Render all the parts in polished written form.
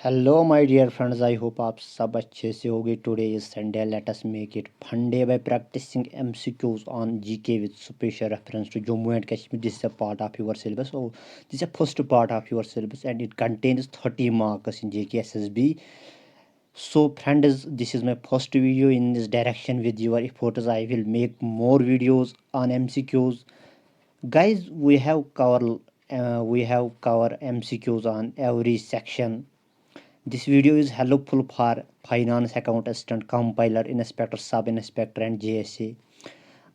Hello my dear friends, I hope आप सब अच्छे से होगे। Today is Sunday, let us make it fun day by practicing MCQs on GK with special reference to Jammu and Kashmir. This is a part of your syllabus. So this is a first part of your syllabus and it contains 30 marks in JK SSB. So friends, this is my first video in this direction. With your efforts I will make more videos on MCQs. Guys, we have cover MCQs on every section. This video is helpful for finance, account assistant, compiler, inspector, sub inspector, and JSA.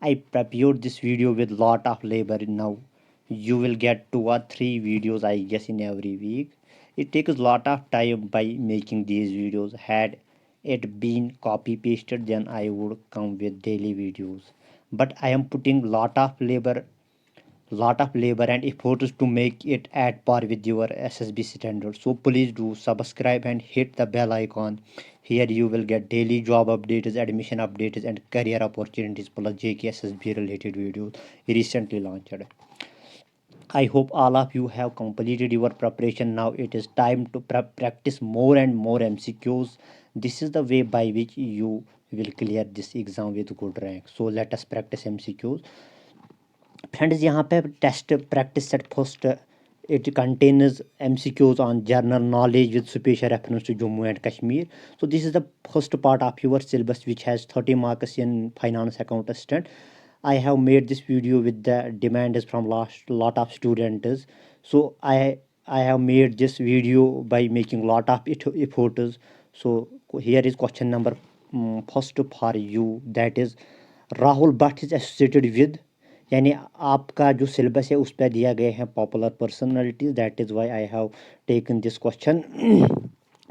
I prepared this video with lot of labor. Now you will get 2 or 3 videos, I guess, in every week. It takes lot of time by making these videos. Had it been copy pasted, then I would come with daily videos. But I am putting lot of labor and efforts to make it at par with your SSB standards. So please do subscribe and hit the bell icon. Here you will get daily job updates, admission updates, and career opportunities plus JKSSB related videos recently launched. I hope all of you have completed your preparation. Now it is time to practice more and more MCQs. This is the way by which you will clear this exam with good rank. So let us practice MCQs. Friends, यहाँ पे test practice set first it contains MCQs on general knowledge with special reference to Jammu and Kashmir. So this is the first part of your syllabus which has 30 marks in finance account assistant. I have made this video with the demands from lot of students. So I have made this video by making lot of efforts. So here is question number first for you, that is Rahul Bhatt is associated with, यानी आपका जो syllabus है उस पर दिया गया है popular personalities. That is why I have taken this question.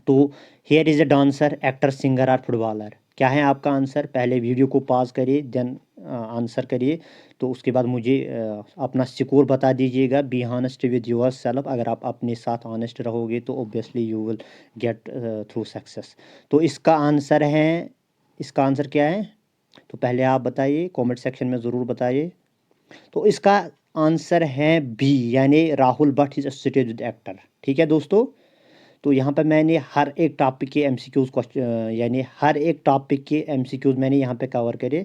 तो here is a dancer, actor, singer और फुटबॉलर. क्या है आपका आंसर? पहले वीडियो को पॉज करिए, देन आंसर करिए. तो उसके बाद मुझे अपना स्कोर बता दीजिएगा. Be honest with your self. अगर आप अपने साथ ऑनेस्ट रहोगे तो obviously you will get through success. तो इसका आंसर क्या है? तो पहले आप बताइए, कमेंट सेक्शन में ज़रूर बताइए. तो इसका आंसर है बी, यानी Rahul Bhatt is associated with actor. ठीक है दोस्तों. तो यहाँ पर मैंने हर एक टॉपिक के MCQs मैंने यहाँ पे कवर करे.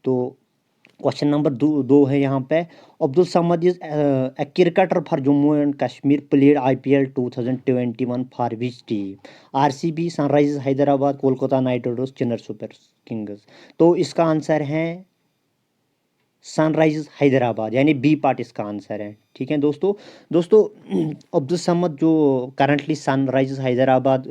तो क्वेश्चन नंबर दो है यहाँ पे. Abdul Samad is a cricketer for Jammu and Kashmir, played IPL 2021 for which team? RCB, Sunrisers Hyderabad, Kolkata night Riders, Chennai super Kings. तो इसका आंसर है सनराइजर्स हैदराबाद, यानी बी पार्ट इसका आंसर है. ठीक है दोस्तों अब्दुल समद जो करंटली सनराइजर्स हैदराबाद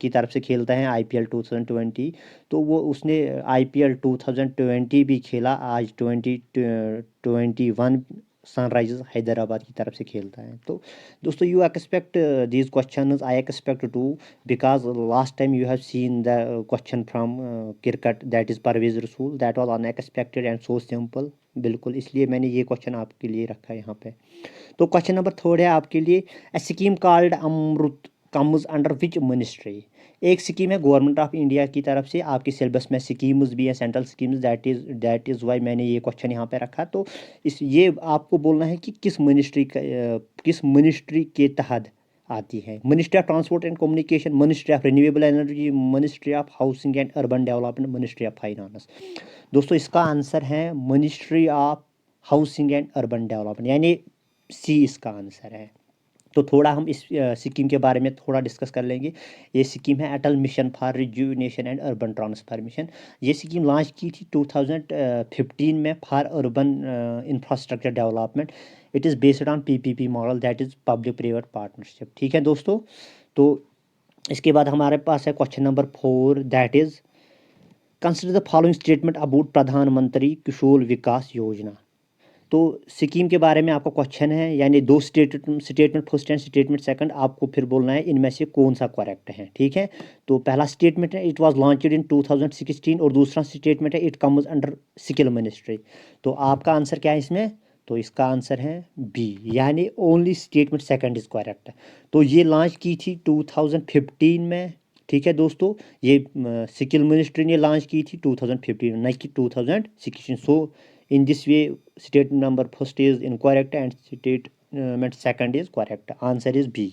की तरफ से खेलता है IPL 2020, तो वो उसने IPL 2020 भी खेला. आज 2021 सनराइजर्स हैदराबाद की तरफ से खेलता है. तो दोस्तों you expect these questions, I expect too, because last time you have seen the question from cricket, that is Parvez Rasool. That was unexpected and so simple. बिल्कुल, इसलिए मैंने ये क्वेश्चन आपके लिए रखा है यहाँ पे. तो क्वेश्चन नंबर थर्ड है आपके लिए. A scheme called Amrut comes under which ministry? एक स्कीम है गवर्नमेंट ऑफ इंडिया की तरफ से. आपके सिलेबस में स्कीम्स भी हैं, central schemes. That is why मैंने ये क्वेश्चन यहाँ पे रखा. तो ये आपको बोलना है कि किस मिनिस्ट्री के तहत आती है. Ministry of transport and communication, ministry of renewable energy, ministry of housing and urban development, ministry of finance. दोस्तों इसका आंसर है ministry of housing and urban development, यानी सी इसका आंसर है. तो थोड़ा हम इस स्कीम के बारे में थोड़ा डिस्कस कर लेंगे. ये स्कीम है Atal mission for rejuvenation and urban transformation. ये स्कीम लॉन्च की थी 2015 में for urban infrastructure development. It is based on PPP model, that is public private partnership. ठीक है दोस्तों. तो इसके बाद हमारे पास है question number 4, that is consider the following statement about Pradhan Mantri Kaushal विकास योजना. तो स्कीम के बारे में आपका क्वेश्चन है, यानी दो statement first and statement second. आपको फिर बोलना है इनमें से कौन सा करेक्ट है. ठीक है. तो पहला स्टेटमेंट है इट वाज लॉन्च्ड इन 2016, और दूसरा स्टेटमेंट है it comes under skill ministry. तो आपका आंसर क्या है इसमें? तो इसका आंसर है बी, यानी only statement second is correct. तो ये लॉन्च की थी 2015 में. ठीक है दोस्तों. ये स्किल मिनिस्ट्री ने लॉन्च की थी 2015 न कि 2016. सो in this way statement number first is incorrect and statement second is correct. Answer is B.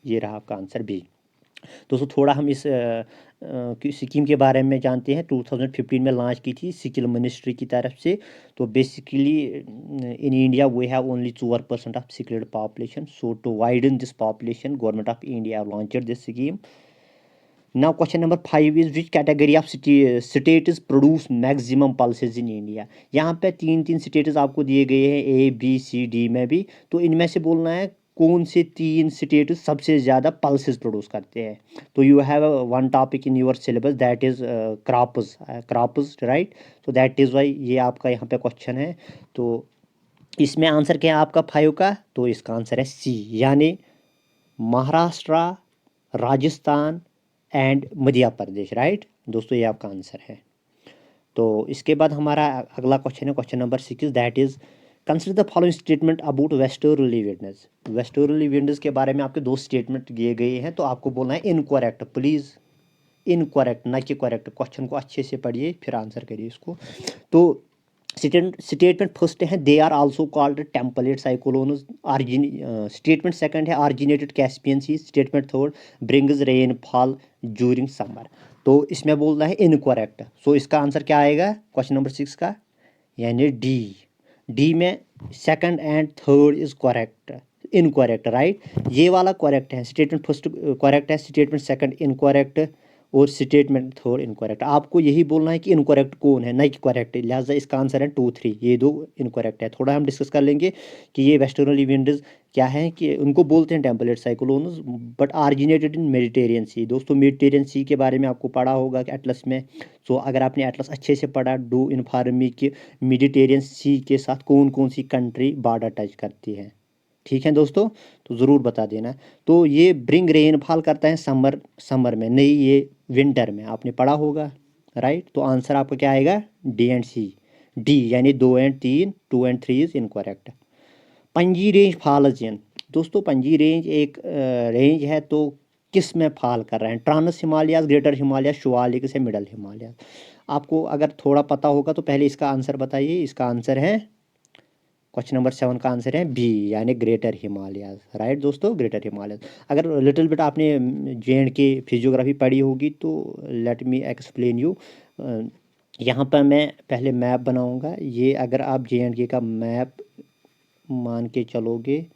ये रहा आपका आंसर B. दोस्तों थोड़ा हम इस स्कीम के बारे में जानते हैं। 2015 में लॉन्च की थी स्किल मिनिस्ट्री की तरफ से। तो basically in India we have only 4% of skilled population, so to widen this population government of India launched this scheme. Now question number 5 is which category of states produce maximum pulses in India. यहाँ पे तीन तीन states आपको दिए गए हैं A B C D में भी। तो इनमें से बोलना है कौन से तीन स्टेट्स सबसे ज़्यादा पल्सेस प्रोड्यूस करते हैं। तो you have one topic in your syllabus that is crops right. तो दैट इज़ वाई ये आपका यहाँ पे क्वेश्चन है। तो इसमें आंसर क्या है आपका 5 का? तो इसका आंसर है C, यानी महाराष्ट्र, राजस्थान एंड मध्य प्रदेश, राइट दोस्तों, ये आपका आंसर है। तो इसके बाद हमारा अगला क्वेश्चन है question number 6, that is consider the following statement about westerly winds. Westerly winds के बारे में आपके दो स्टेटमेंट दिए गए हैं, तो आपको बोलना है इनकरेक्ट, प्लीज़ इनकरेक्ट ना कि करेक्ट। क्वेश्चन को अच्छे से पढ़िए फिर आंसर करिए इसको। तो स्टेटमेंट फर्स्ट है they are also called template cyclones. Statement second है originated Caspian sea. Statement third brings rainfall during summer. तो इसमें बोलना है इनकरेक्ट। सो इसका आंसर क्या आएगा क्वेश्चन नंबर 6 का? यानी डी में second and third is correct, incorrect, right. ये वाला करेक्ट है, स्टेटमेंट फर्स्ट करेक्ट है, स्टेटमेंट सेकंड इनकरेक्ट और स्टेटमेंट थर्ड इनकरेक्ट। आपको यही बोलना है कि इनकरेक्ट कौन है, नहीं कि करेक्ट। लिहाजा इसका आंसर है 2 3, ये दो इनकरेक्ट है। थोड़ा हम डिस्कस कर लेंगे कि ये वेस्टर्नली विंड्स क्या है, कि उनको बोलते हैं template cyclones, but originated in Mediterranean sea. दोस्तों मेडिटेरियन सी के बारे में आपको पढ़ा होगा कि एटलस में। सो अगर आपने एटलस अच्छे से पढ़ा, डू इन्फॉर्म मी कि मेडिटेरियन सी के साथ कौन कौन सी कंट्री बॉर्डर टच करती है। ठीक है दोस्तों, तो ज़रूर बता देना। तो ये ब्रिंग रेनफॉल करता है समर में, नहीं ये विंटर में, आपने पढ़ा होगा, राइट। तो आंसर आपका क्या आएगा? डी एंड सी, डी यानी 2 एंड 3, 2 एंड 3 इज इनकरेक्ट। पंजी रेंज फॉल्स इन। दोस्तों पंजी रेंज एक रेंज है, तो किस में फॉल कर रहे हैं? ट्रांस हिमालयाज, ग्रेटर हिमालय, शिवालिक से मिडल हिमालय। आपको अगर थोड़ा पता होगा तो पहले इसका आंसर बताइए। इसका आंसर है क्वेश्चन नंबर 7 का आंसर है बी, यानी ग्रेटर हिमालयाज, राइट दोस्तों, ग्रेटर हिमालयाज। अगर लिटिल बिट आपने J&K फिजियोग्राफी पढ़ी होगी तो लेट मी एक्सप्लेन यू। यहाँ पर मैं पहले मैप बनाऊँगा। ये अगर आप J&K का मैप मान के चलोगे,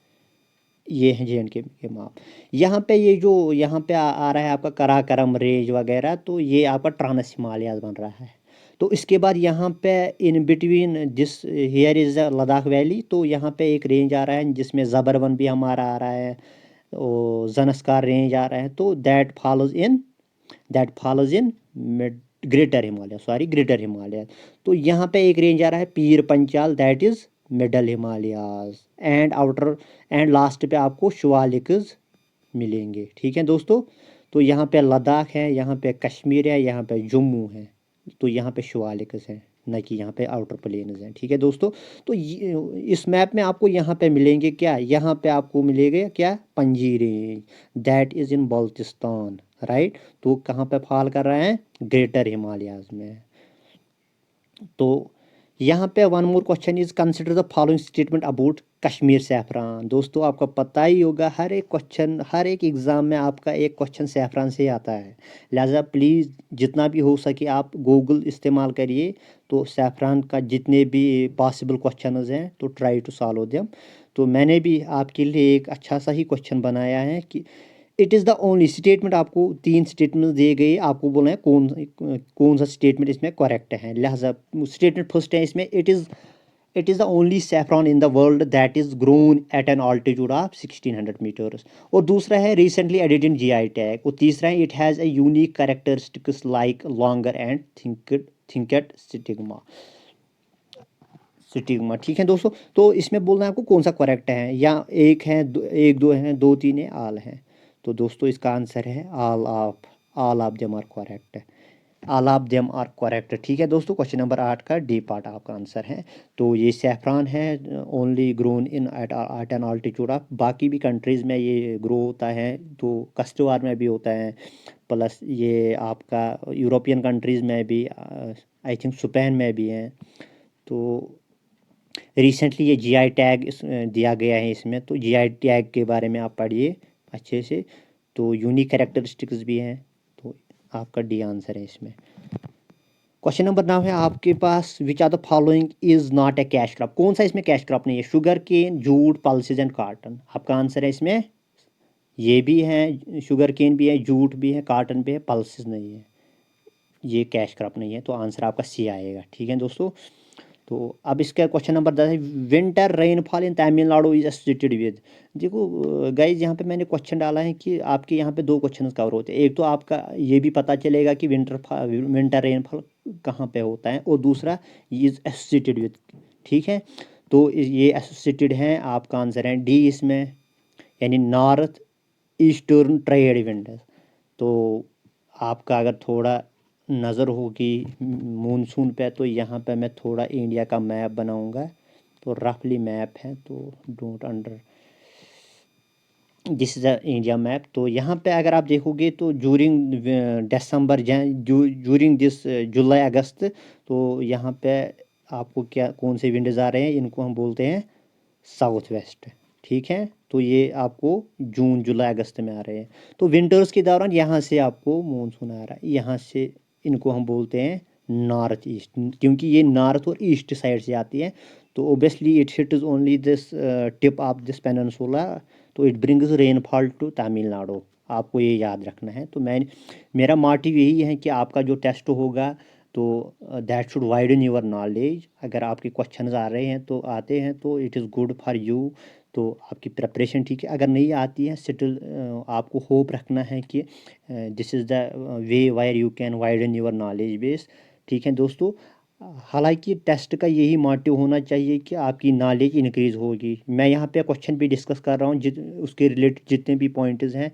ये है J&K के मैप। यहाँ पे ये जो यहाँ पे आ रहा है आपका कराकरम रेंज वगैरह, तो ये आपका ट्रांस हिमालयाज बन रहा है। तो इसके बाद यहाँ पे in between this here is Ladakh valley, तो यहाँ पे एक रेंज आ रहा है जिसमें ज़बरवन भी हमारा आ रहा है और ज़नस्कार रेंज आ रहा है। तो that follows in greater Himalaya, sorry greater Himalaya. तो यहाँ पे एक रेंज आ रहा है Pir Panjal, that is middle Himalayas. And outer and last पे आपको शिवालिक्स मिलेंगे। ठीक है दोस्तों, तो यहाँ पे लद्दाख है, यहाँ पे कश्मीर है, यहाँ पे जम्मू है। तो यहाँ पे शिवालिक्स हैं, न कि यहाँ पे आउटर प्लेन्स हैं। ठीक है दोस्तों, तो इस मैप में आपको यहाँ पे मिलेंगे क्या? यहाँ पे आपको मिलेगा क्या? पंजी range, that is in Baltistan, right. तो कहाँ पे फॉल कर रहे हैं? ग्रेटर हिमालयाज में। तो यहाँ पे one more question is consider the following statement about Kashmir saffron. दोस्तों आपको पता ही होगा, हर एक क्वेश्चन, हर एक एग्ज़ाम में आपका एक क्वेश्चन सैफरान से आता है। लिहाजा प्लीज़ जितना भी हो सके आप गूगल इस्तेमाल करिए, तो सैफरान का जितने भी पॉसिबल क्वेश्चंस हैं तो ट्राई टू सॉल्व देम। तो मैंने भी आपके लिए एक अच्छा सा ही क्वेश्चन बनाया है कि it is the only statement. आपको 3 स्टेटमेंट दिए गए, आपको बोलना है कौन सा स्टेटमेंट इसमें करेक्ट है। लिहाजा स्टेटमेंट फर्स्ट है इसमें, it is the only saffron in the world that is grown at an altitude of 1600 meters. और दूसरा है recently added in GI tag. और तीसरा है it has a unique characteristics like longer and thicker stigma. ठीक है दोस्तों, तो इसमें बोलना है आपको कौन सा करेक्ट है, या एक है, एक दो है, 2 3 है, आल है। तो दोस्तों इसका आंसर है all of them are correct, all of them are correct. ठीक है दोस्तों, क्वेश्चन नंबर 8 का डी पार्ट आपका आंसर है। तो ये सैफरान है only grown in at an altitude of, बाकी भी कंट्रीज़ में ये ग्रो होता है, तो कस्टवार में भी होता है, प्लस ये आपका यूरोपियन कंट्रीज़ में भी, आई थिंक स्पेन में भी हैं। तो रिसेंटली ये GI टैग दिया गया है इसमें, तो GI टैग के बारे में आप पढ़िए अच्छे से। तो यूनिक कैरेक्टरिस्टिक्स भी हैं, तो आपका डी आंसर है इसमें। क्वेश्चन नंबर 9 है आपके पास, which are the following is not a cash crop. कौन सा इसमें कैश क्रॉप नहीं है? Sugar cane, jute, pulses and cotton. आपका आंसर है इसमें ये भी है, शुगर केन भी है, जूट भी है, कॉटन भी है, पल्सेज नहीं है, ये कैश क्रॉप नहीं है। तो आंसर आपका सी आएगा। ठीक है दोस्तों। तो अब इसका क्वेश्चन नंबर 10 है, winter rainfall in Tamil Nadu is associated with. देखो गाइज, यहाँ पे मैंने क्वेश्चन डाला है कि आपके यहाँ पे दो क्वेश्चन कवर होते हैं। एक तो आपका ये भी पता चलेगा कि विंटर रेनफॉल कहाँ पे होता है, और दूसरा इज एसोसिएटेड विद। ठीक है, तो ये एसोसिएटेड हैं, आपका आंसर है डी इसमें, यानी नॉर्थ ईस्टर्न ट्रेड विंडर्स। तो आपका अगर थोड़ा नज़र होगी मानसून पे, तो यहाँ पे मैं थोड़ा इंडिया का मैप बनाऊंगा, तो रफली मैप है, तो don't under, this is a India map. तो यहाँ पे अगर आप देखोगे तो during December, during this July August, तो यहाँ पे आपको क्या कौन से विंडोज़ आ रहे हैं, इनको हम बोलते हैं साउथ वेस्ट। ठीक है, तो ये आपको जून जुलाई अगस्त में आ रहे हैं। तो विंटर्स के दौरान यहाँ से आपको मानसून आ रहा है, यहाँ से इनको हम बोलते हैं नॉर्थ ईस्ट, क्योंकि ये नॉर्थ और ईस्ट साइड से आती है। तो obviously it hits only this tip of this peninsula, तो it brings rainfall to Tamil Nadu. आपको ये याद रखना है। तो मेरा मोटिव यही है कि आपका जो टेस्ट होगा, तो that should widen your knowledge. अगर आपके क्वेश्चंस आ रहे हैं तो आते हैं, तो it is good for you, तो आपकी प्रिपरेशन ठीक है। अगर नहीं आती है, स्टिल आपको होप रखना है कि this is the way wire you can widen your knowledge base. ठीक है दोस्तों, हालांकि टेस्ट का यही मोटिव होना चाहिए कि आपकी नॉलेज इंक्रीज़ होगी। मैं यहाँ पे क्वेश्चन भी डिस्कस कर रहा हूँ, उसके रिलेटेड जितने भी पॉइंट्स हैं,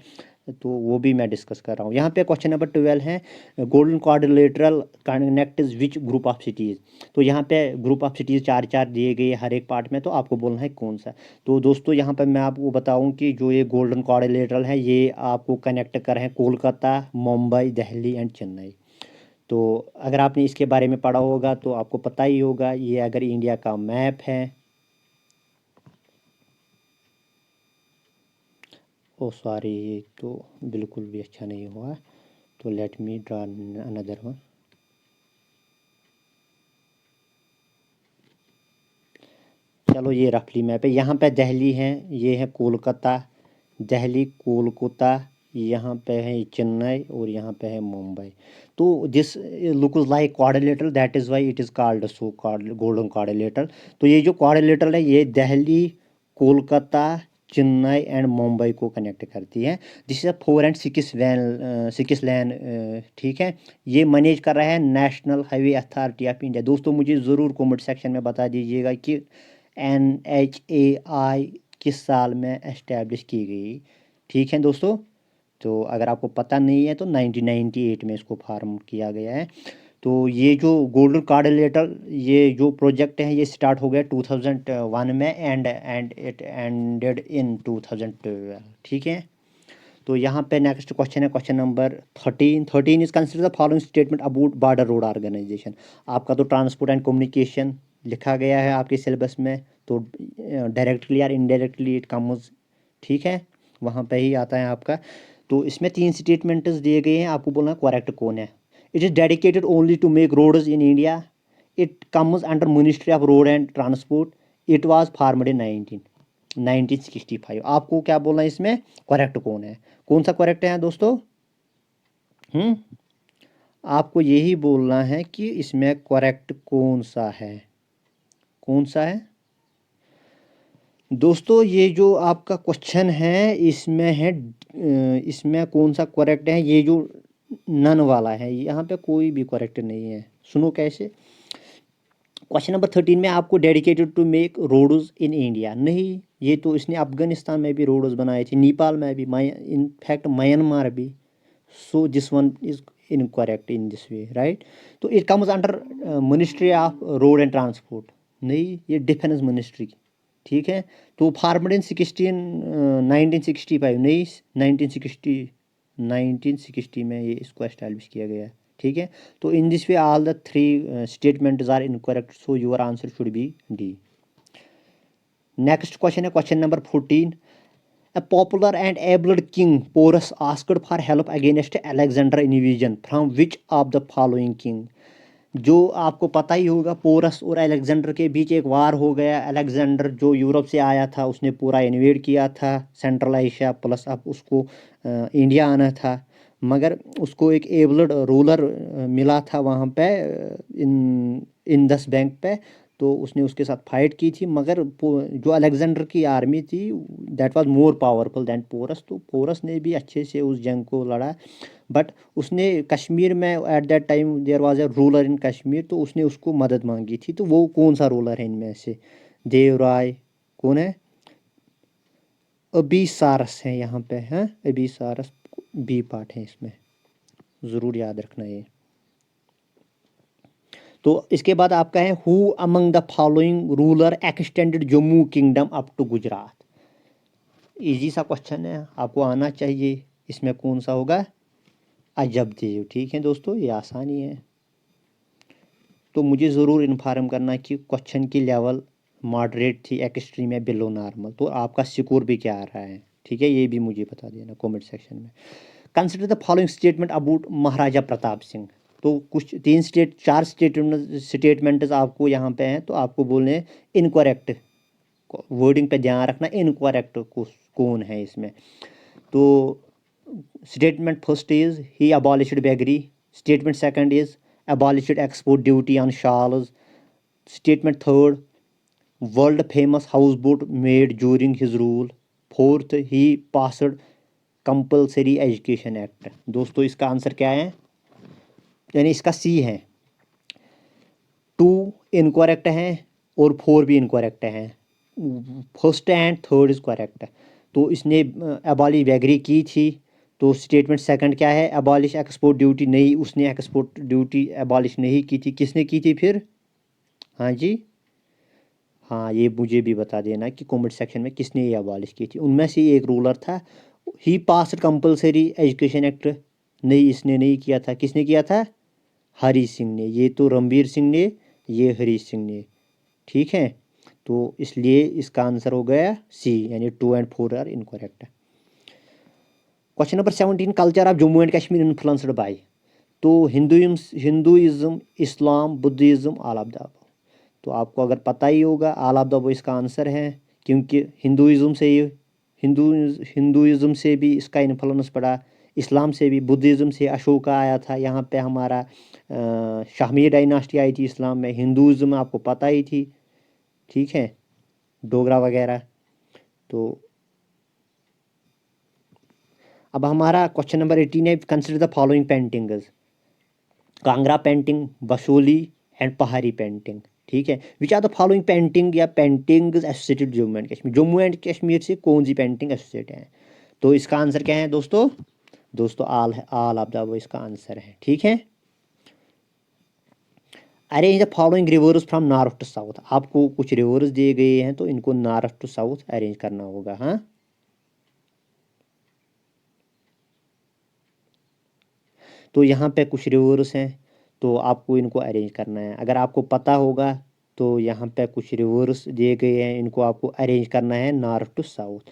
तो वो भी मैं डिस्कस कर रहा हूँ। यहाँ पे क्वेश्चन नंबर 12 है, golden quadrilateral connects which group of cities. तो यहाँ पे ग्रुप ऑफ सिटीज़ चार चार दिए गए हर एक पार्ट में, तो आपको बोलना है कौन सा। तो दोस्तों यहाँ पर मैं आपको बताऊँ कि जो ये गोल्डन क्वाड्रिलेटरल है, ये आपको कनेक्ट कर रहे हैं कोलकाता, मुंबई, दिल्ली एंड चेन्नई। तो अगर आपने इसके बारे में पढ़ा होगा तो आपको पता ही होगा, ये अगर इंडिया का मैप है। ओ सॉरी, ये तो बिल्कुल भी अच्छा नहीं हुआ, तो let me draw another one. चलो, ये रफली मैप है। यहाँ पे दिल्ली है, ये है कोलकाता, दिल्ली, कोलकाता, यहाँ पे है चेन्नई, और यहाँ पे है मुंबई। तो this looks like quadrilateral, that is why it is called so called golden quadrilateral. तो ये जो क्वाड्रिलेटरल है, ये दिल्ली, कोलकाता, चेन्नई एंड मुंबई को कनेक्ट करती है। दिस इज 4 and 6 लेन। ठीक है, ये मैनेज कर रहा है national highway authority of India. दोस्तों मुझे ज़रूर कमेंट सेक्शन में बता दीजिएगा कि NHAI किस साल में एस्टैब्लिश की गई। ठीक है दोस्तों, तो अगर आपको पता नहीं है तो 1998 में इसको फार्म किया गया है। तो ये जो गोल्डन क्वाड्रिलेटरल, ये जो प्रोजेक्ट है, ये स्टार्ट हो गया 2001 में, एंड इट एंडेड इन 2012। ठीक है, तो यहाँ पे नेक्स्ट क्वेश्चन है, question number 13 is consider the following statement about border road organization. आपका तो ट्रांसपोर्ट एंड कम्युनिकेशन लिखा गया है आपके सिलेबस में, तो डायरेक्टली या इनडायरेक्टली इट कम्स, ठीक है, वहाँ पे ही आता है आपका। तो इसमें 3 स्टेटमेंट्स दिए गए हैं, आपको बोलना करेक्ट कौन है। It is dedicated only to make roads in India, it comes under ministry of road and transport, it was formed in 1965। आपको क्या बोलना है इसमें, करेक्ट कौन है, कौन सा करेक्ट है दोस्तों? आपको यही बोलना है कि इसमें करेक्ट कौन सा है, कौन सा है दोस्तों। ये जो आपका क्वेश्चन है, इसमें है इसमें कौन सा करेक्ट है, ये जो नन वाला है, यहाँ पे कोई भी करेक्ट नहीं है। सुनो कैसे, क्वेश्चन नंबर 13 में आपको dedicated to make roads in India, नहीं, ये तो इसने अफगानिस्तान में भी रोड्स बनाए थे, नेपाल में भी, इनफैक्ट म्यांमार भी। So this one is incorrect in this way, right. तो it comes under ministry of road and transport, नहीं, ये डिफेंस मिनिस्ट्री। ठीक है, तो फार्मड इन 1965, नहीं, 1960 में ये इसको एस्टैब्लिश किया गया है। ठीक है, तो in this way all the 3 statements are incorrect, so your answer should be D. Next question है question number 14, A popular and abled king Porus asked for help against Alexander invasion from which of the following king? जो आपको पता ही होगा, porous और Alexander के बीच एक वार हो गया। अलेक्जेंडर जो यूरोप से आया था उसने पूरा इन्वेड किया था सेंट्रल एशिया, प्लस अब उसको इंडिया आना था, मगर उसको एक एबल्ड रूलर मिला था वहाँ पे इंडस बैंक पे। तो उसने उसके साथ फाइट की थी, मगर जो अलेक्जेंडर की आर्मी थी that was more powerful than Porus. तो पोरस ने भी अच्छे से उस जंग को लड़ा, बट उसने कश्मीर में at that time there was a ruler in Kashmir, तो उसने उसको मदद मांगी थी। तो वो कौन सा रूलर है इनमें से? देवराय कौन है? अबीसारस है यहाँ पे, हैं अबीसारस, बी पार्ट है इसमें, ज़रूर याद रखना ये। तो इसके बाद आपका है who among the following ruler extended Jammu kingdom up to Gujarat? Easy सा क्वेश्चन है, आपको आना चाहिए। इसमें कौन सा होगा? अजब देव। ठीक है दोस्तों, ये आसानी है। तो मुझे ज़रूर इन्फॉर्म करना कि क्वेश्चन की लेवल मॉडरेट थी, एक्सट्रीम या बिलो नॉर्मल, तो आपका स्कोर भी क्या आ रहा है। ठीक है, ये भी मुझे बता देना कमेंट सेक्शन में। Consider the following statement about Maharaja Pratap Singh. तो कुछ चार स्टेटमेंट्स आपको यहाँ पे हैं, तो आपको बोलने हैं इनकरेक्ट, वर्डिंग पे ध्यान रखना, इनकरेक्ट कौन है इसमें। तो statement first is he abolished beggary, statement second is abolished export duty on shawls, statement third world famous houseboat made during his rule, fourth he passed compulsory education act। दोस्तों इसका answer क्या है? यानी इसका सी है। 2 इनकरेक्ट हैं और 4 भी इनकरेक्ट हैं, first and third is correct. तो इसने अबॉलिश बेगरी की थी, तो स्टेटमेंट सेकंड क्या है? अबॉलिश एक्सपोर्ट ड्यूटी, नहीं उसने एक्सपोर्ट ड्यूटी अबॉलिश नहीं की थी, किसने की थी फिर? हाँ जी, हाँ ये मुझे भी बता देना कि कमेंट सेक्शन में किसने ये अबॉलिश की थी। उनमें से एक रूलर था। ही पास्ड कंपलसरी एजुकेशन एक्ट, नहीं इसने नहीं किया था, किसने किया था? हरी सिंह ने। ये तो रणबीर सिंह ने, ये हरी सिंह ने। ठीक है, तो इसलिए इसका आंसर हो गया सी, यानी 2 and 4 are incorrect. Question number 17, culture of Jammu and Kashmir influenced by. तो Hinduism, Islam, Buddhism, all of the above. तो आपको अगर पता ही होगा ऑल ऑफ द अबव इसका आंसर है, क्योंकि हिंदुइज्म से भी इसका इन्फ्लुएंस पड़ा, इस्लाम से भी, बुद्धिज़्म से अशोका आया था यहाँ पे हमारा, शाहमी डायनास्टी आई थी इस्लाम में, हिंदुइज्म आपको पता ही थी। ठीक है, डोगरा वगैरह। तो अब हमारा क्वेश्चन नंबर 18 है, consider the following paintings, Kangra painting, Basohli and Pahari painting. ठीक है, which are the following painting या paintings associated Jammu and Kashmir? Jammu and Kashmir से कौन सी पेंटिंग एसोसिएट है? तो इसका आंसर क्या है दोस्तों? दोस्तों ऑल ऑफ द वो इसका आंसर है। ठीक है, arrange the following rivers from north to south. आपको कुछ रिवर्स दिए गए हैं, तो इनको नॉर्थ टू साउथ अरेंज करना होगा। हाँ, तो यहाँ पे कुछ रिवर्स हैं, तो आपको इनको अरेंज करना है। अगर आपको पता होगा तो यहाँ पे कुछ रिवर्स दिए गए हैं, इनको आपको अरेंज करना है नॉर्थ टू साउथ।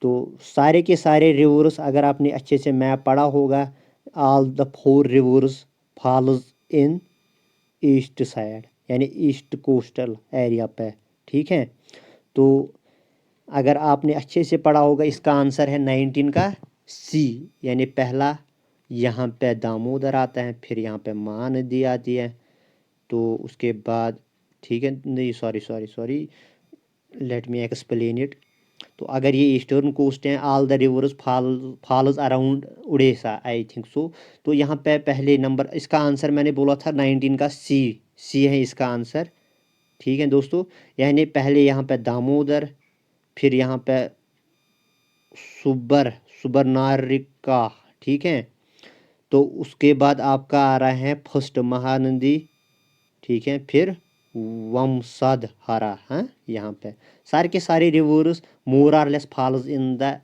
तो सारे के सारे रिवर्स अगर आपने अच्छे से मैप पढ़ा होगा, all the 4 reverse falls in east side, यानी ईस्ट कोस्टल एरिया पे। ठीक है, तो अगर आपने अच्छे से पढ़ा होगा, इसका आंसर है 19 का सी, यानी पहला यहाँ पे दामोदर आता है, फिर यहाँ पे महानदी आती है, तो उसके बाद, ठीक है, नहीं sorry sorry sorry, let me explain it. तो अगर ये ईस्टर्न कोस्ट है, all the rivers falls around Orissa I think so. तो यहाँ पे पहले नंबर, इसका आंसर मैंने बोला था 19 का सी, सी है इसका आंसर। ठीक है दोस्तों, यानी पहले यहाँ पे दामोदर, फिर यहाँ पे सुबरनारिका। ठीक है, तो उसके बाद आपका आ रहा है फर्स्ट महानदी। ठीक है, फिर वमसद हरा। हाँ, यहाँ पे सारे के सारे rivers more are less falls in the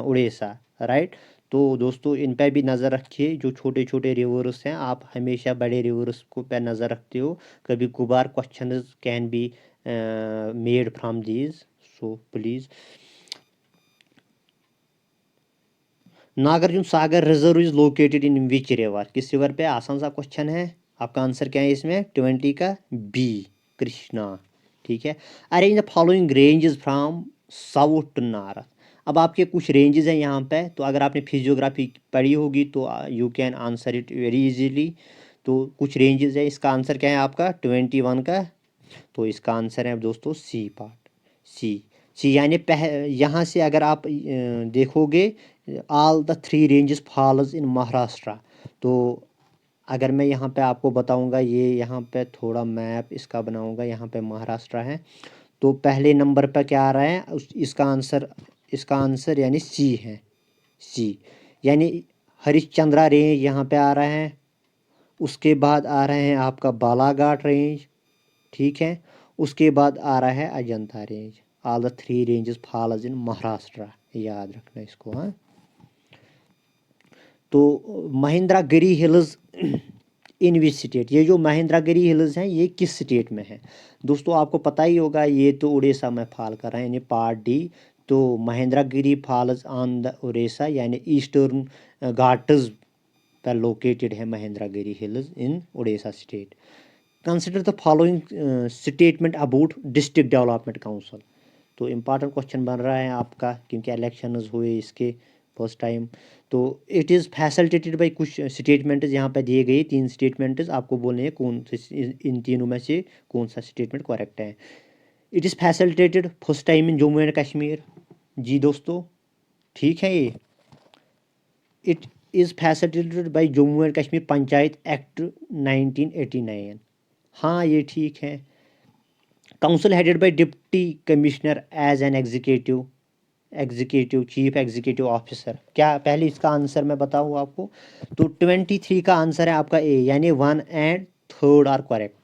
Orissa, right. तो दोस्तों इन पे भी नज़र रखिए, जो छोटे छोटे रिवर्स हैं, आप हमेशा बड़े रिवर्स को पे नज़र रखते हो, कभी कभार question can be made from these, so please. Nagarjuna Sagar reserve is located in which river, किस रिवर पे? आसान सा क्वेश्चन है। आपका आंसर क्या है इसमें? 20 का बी, कृष्णा। ठीक है। Arrange the following ranges from south to north. अब आपके कुछ रेंजेस हैं यहाँ पे, तो अगर आपने फिजियोग्राफी पढ़ी होगी तो you can answer it very easily. तो कुछ रेंजेस है, इसका आंसर क्या है आपका? 21 का। तो इसका आंसर है दोस्तों सी पार्ट, सी। सी यानी यहाँ से अगर आप देखोगे, all the 3 ranges falls in Maharashtra. तो अगर मैं यहाँ पे आपको बताऊँगा, ये यहाँ पे थोड़ा मैप इसका बनाऊँगा, यहाँ पे महाराष्ट्र है। तो पहले नंबर पर क्या आ रहा है? इसका आंसर यानी सी है, सी। यानी हरिश्चंद्रा रेंज यहाँ पे आ रहा है। उसके बाद आ रहे हैं आपका बालाघाट रेंज, ठीक है। उसके बाद आ रहा है Ajanta range. All the 3 ranges falls in Maharashtra, याद रखना इसको। हाँ, तो Mahendragiri hills in which state, ये जो महेंद्रगिरी हिल्स हैं ये किस स्टेट में है? दोस्तों आपको पता ही होगा, ये तो उड़ीसा में फॉल कर रहा है, यानी पार्ट डी। तो Mahendragiri falls on the Orissa, यानी ईस्टर्न घाट्स पर लोकेटेड है Mahendragiri hills in Orissa state. Consider the following statement about district development council. तो इम्पॉर्टेंट क्वेश्चन बन रहा है आपका, क्योंकि इलेक्शंस हुए इसके फर्स्ट टाइम। तो इट इज़ फैसिलिटेटेड बाई, कुछ स्टेटमेंट्स यहाँ पे दिए गए, 3 स्टेटमेंट्स आपको बोलने हैं कौन से इन तीनों में से कौन सा स्टेटमेंट करेक्ट है। It is facilitated first time in Jammu and Kashmir. जी दोस्तों, ठीक है ये। It is facilitated by Jammu and Kashmir panchayat act 1989। हाँ ये ठीक है। Council headed by deputy commissioner as an executive chief executive officer. क्या पहले इसका आंसर मैं बताऊँ आपको? तो 23 का आंसर है आपका ए, यानी 1 एंड 3 आर करेक्ट।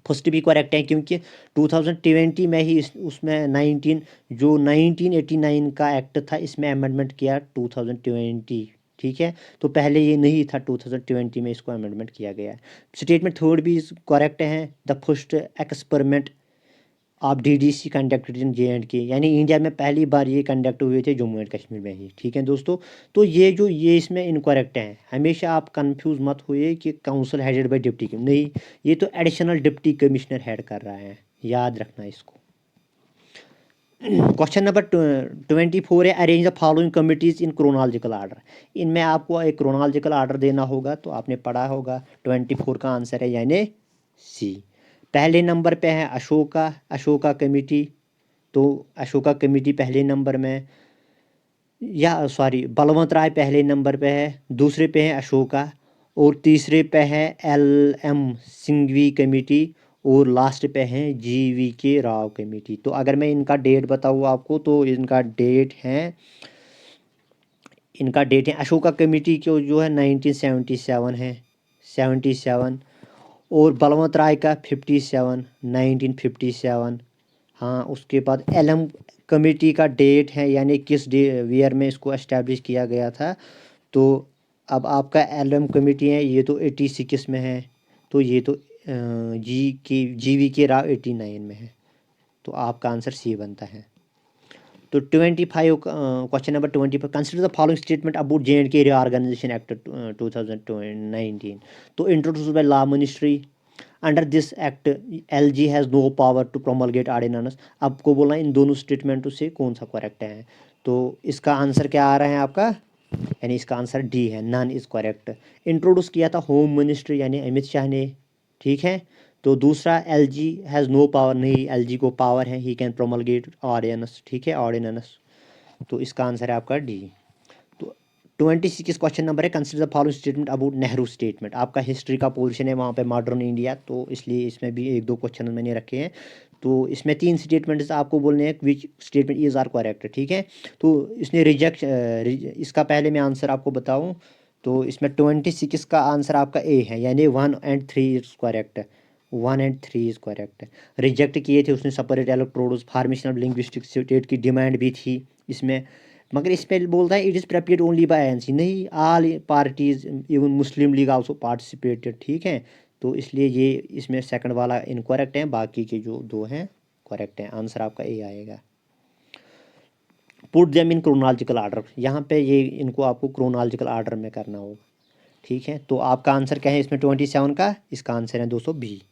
फर्स्ट भी करेक्ट है, क्योंकि 2020 में ही उसमें 1989 का एक्ट था, इसमें अमेंडमेंट किया 2020। ठीक है। तो पहले ये नहीं था, 2020 में इसको अमेंडमेंट किया गया है। स्टेटमेंट थर्ड भी करेक्ट है। द फर्स्ट एक्सपेरिमेंट आप डीडीसी कंडक्टेड इन जे.एंड.के, यानी इंडिया में पहली बार ये कंडक्ट हुए थे जम्मू एंड कश्मीर में ही। ठीक है दोस्तों। तो ये इसमें इनकरेक्ट हैं। हमेशा आप कंफ्यूज मत होइए कि काउंसिल हेडेड बाय डिप्टी, नहीं, ये तो एडिशनल डिप्टी कमिश्नर हेड कर रहा है, याद रखना इसको। क्वेश्चन नंबर 24 है, arrange the following committees in chronological order. इनमें आपको एक क्रोनोलॉजिकल आर्डर देना होगा, तो आपने पढ़ा होगा। 24 का आंसर है यानी सी। पहले नंबर पे है अशोका कमेटी। तो अशोका कमेटी पहले नंबर में, या सॉरी, बलवंत राय पहले नंबर पे है, दूसरे पे है अशोका, और तीसरे पे है एल.एम. सिंघवी कमेटी, और लास्ट पे है जी.वी.के. राव कमेटी। तो अगर मैं इनका डेट बताऊँ आपको, तो इनका डेट है अशोका कमेटी को जो है 1977 है, 77। और बलवंत राय का 57, 1957। हाँ, उसके बाद एलएम कमेटी का डेट है, यानी किस ईयर में इसको एस्टैब्लिश किया गया था। तो अब आपका एलएम कमेटी है, ये तो 86 में है। तो ये तो जी.वी.के. राव 89 में है। तो आपका आंसर सी बनता है। तो 25 question number 25, consider the following statement about J and K. Reorganization act 2019। तो introduce by law ministry. Under this act LG has no power to promulgate ordinance. आपको बोलना इन दोनों स्टेटमेंटों से कौन सा करेक्ट है। तो इसका आंसर क्या आ रहा है आपका? यानी इसका आंसर डी है, नन इज़ करेक्ट। इंट्रोड्यूस किया था होम मिनिस्ट्री यानी अमित शाह ने। ठीक है। तो दूसरा, एलजी हैज़ नो पावर, नहीं, एलजी को पावर है, ही कैन प्रोमलगेट ऑर्डिनेंस। ठीक है, ऑर्डिनेंस। तो इसका आंसर है आपका डी। तो 26 क्वेश्चन नंबर है, consider the following statement about Nehru statement. आपका हिस्ट्री का पोर्शन है वहाँ पे, मॉडर्न इंडिया, तो इसलिए इसमें भी 1-2 क्वेश्चन मैंने रखे हैं। तो इसमें 3 स्टेटमेंट्स आपको बोलने हैं, which statement is are correct. ठीक है। तो इसने इसका पहले मैं आंसर आपको बताऊँ, तो इसमें 26 का आंसर आपका ए है, यानी 1 and 3 is correct. 1 and 3 is correct. Reject किए थे उसने separate electrodes, formation of linguistic state की डिमांड भी थी इसमें। मगर इस पर बोलता है it is prepared only by NC, नहीं, all parties even Muslim League also participated. ठीक है। तो इसलिए ये इसमें सेकंड वाला इनकरेक्ट है, बाकी के जो 2 हैं करेक्ट हैं। आंसर आपका ए आएगा। Put them in chronological order, यहाँ पे ये इनको आपको क्रोनोलॉजिकल आर्डर में करना होगा, ठीक है। तो आपका आंसर क्या है इसमें 27 का, इसका आंसर है दोस्तों बी।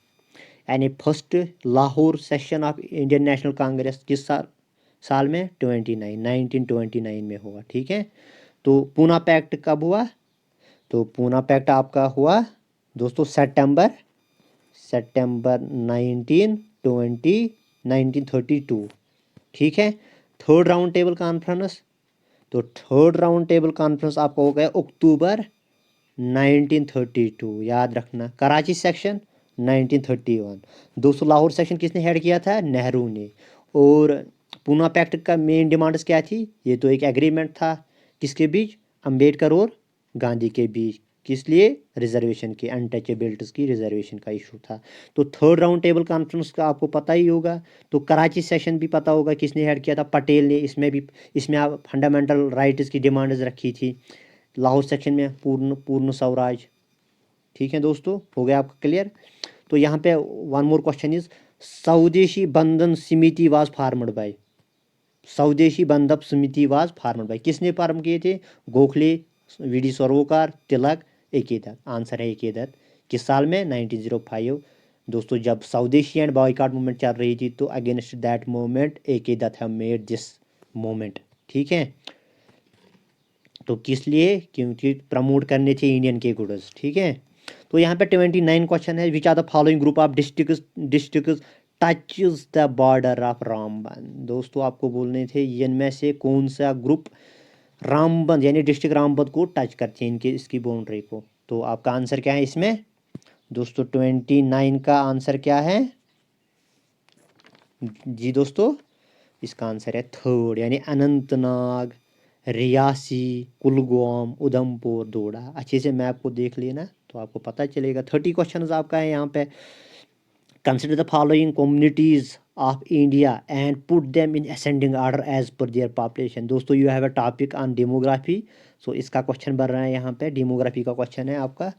यानी first Lahore session of Indian national Congress किस साल में, 1929 में हुआ, ठीक है। तो पूना पैक्ट कब हुआ, तो पूना पैक्ट आपका हुआ दोस्तों सितंबर 1932, ठीक है। थर्ड राउंड टेबल कॉन्फ्रेंस, तो थर्ड राउंड टेबल कॉन्फ्रेंस आपका हो गया अक्टूबर 1932, याद रखना। कराची सेक्शन 1931। दोस्तों लाहौर सेक्शन किसने हेड किया था, नेहरू ने। और पूना पैक्ट का मेन डिमांड्स क्या थी, ये तो एक एग्रीमेंट था किसके बीच, अंबेडकर और गांधी के बीच, किस लिए, रिजर्वेशन के, अनटचेबिलिटीज की रिजर्वेशन का इशू था। तो थर्ड राउंड टेबल कॉन्फ्रेंस का आपको पता ही होगा। तो कराची सेशन भी पता होगा किसने हेड किया था, पटेल ने। इसमें आप फंडामेंटल राइट्स की डिमांड्स रखी थी। लाहौर सेक्शन में पूर्ण स्वराज, ठीक है दोस्तों, हो गया आपका क्लियर। तो यहाँ पे वन मोर क्वेश्चन इज, स्वदेशी बंधन समिति वाज फार्मड बाय, स्वदेशी बंधन समिति वाज फार्मड बाय, किसने फार्म किए थे, गोखले, वीडी सरोकार, तिलक, ए.के. दत्त। आंसर है ए.के. दत्त। किस साल में, 1905। दोस्तों जब स्वदेशी एंड बॉयकॉट मूवमेंट चल रही थी, तो against that movement A K. Dutt have made this movement, ठीक है। तो किस लिए, क्योंकि प्रमोट करने थे इंडियन के गुड्स, ठीक है। तो यहाँ पे 29 क्वेश्चन है, which are the following group of districts touches the border of Ramban. दोस्तों आपको बोलने थे इनमें से कौन सा ग्रुप रामबन यानी डिस्ट्रिक्ट रामबन को टच करते हैं, इनके इसकी बाउंड्री को। तो आपका आंसर क्या है इसमें दोस्तों, 29 का आंसर क्या है जी दोस्तों, इसका आंसर है थर्ड, यानी अनंतनाग, रियासी, कुलगाम, उधमपुर, दोडा। अच्छे से मैप को देख लेना तो आपको पता चलेगा। 30 क्वेश्चन आपका है यहाँ पे। Consider the following communities of India and put them in ascending order as per their population. दोस्तों you have a topic on demography, so इसका क्वेश्चन बन रहा है यहाँ पे, डेमोग्राफी का क्वेश्चन है आपका।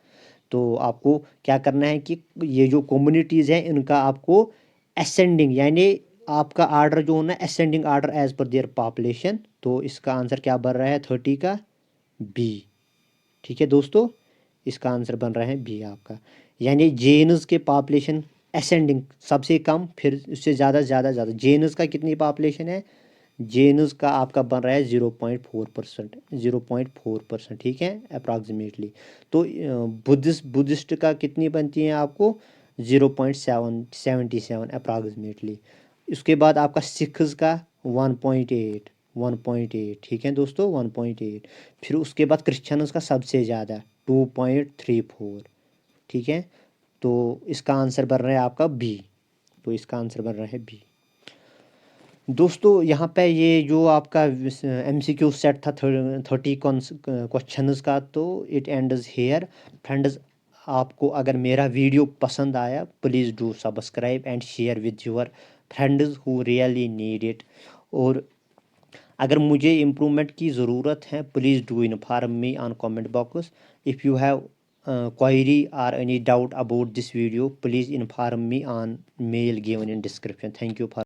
तो आपको क्या करना है कि ये जो कम्युनिटीज़ हैं इनका आपको असेंडिंग यानी आपका आर्डर जो होना है ascending order as per their population. तो इसका आंसर क्या बन रहा है 30 का बी, ठीक है दोस्तों, इसका आंसर बन रहा है बी आपका। यानी जेन्स के पॉपुलेशन असेंडिंग सबसे कम, फिर उससे ज़्यादा ज़्यादा ज़्यादा। जेन्स का कितनी पॉपुलेशन है, जेन्स का आपका बन रहा है 0.4%, 0.4%, ठीक है अप्रॉक्सीमेटली। तो बुद्धिस्ट का कितनी बनती है आपको 0.77 अप्रॉक्सीमेटली। उसके बाद आपका सिख्स का 1.8, ठीक है दोस्तों 1.8। फिर उसके बाद क्रिश्चियंस का सबसे ज़्यादा 2.34, ठीक है। तो इसका आंसर बन रहा है आपका बी, तो इसका आंसर बन रहा है बी। दोस्तों यहाँ पे ये जो आपका MCQ सेट था 30 क्वेश्चंस का, तो इट एंड्स हेयर फ्रेंड्स। आपको अगर मेरा वीडियो पसंद आया please do subscribe and share with your friends who really need it. और अगर मुझे इम्प्रूवमेंट की ज़रूरत है please do inform me on comment box. If you have query or any doubt about this video please inform me on mail given in description. Thank you for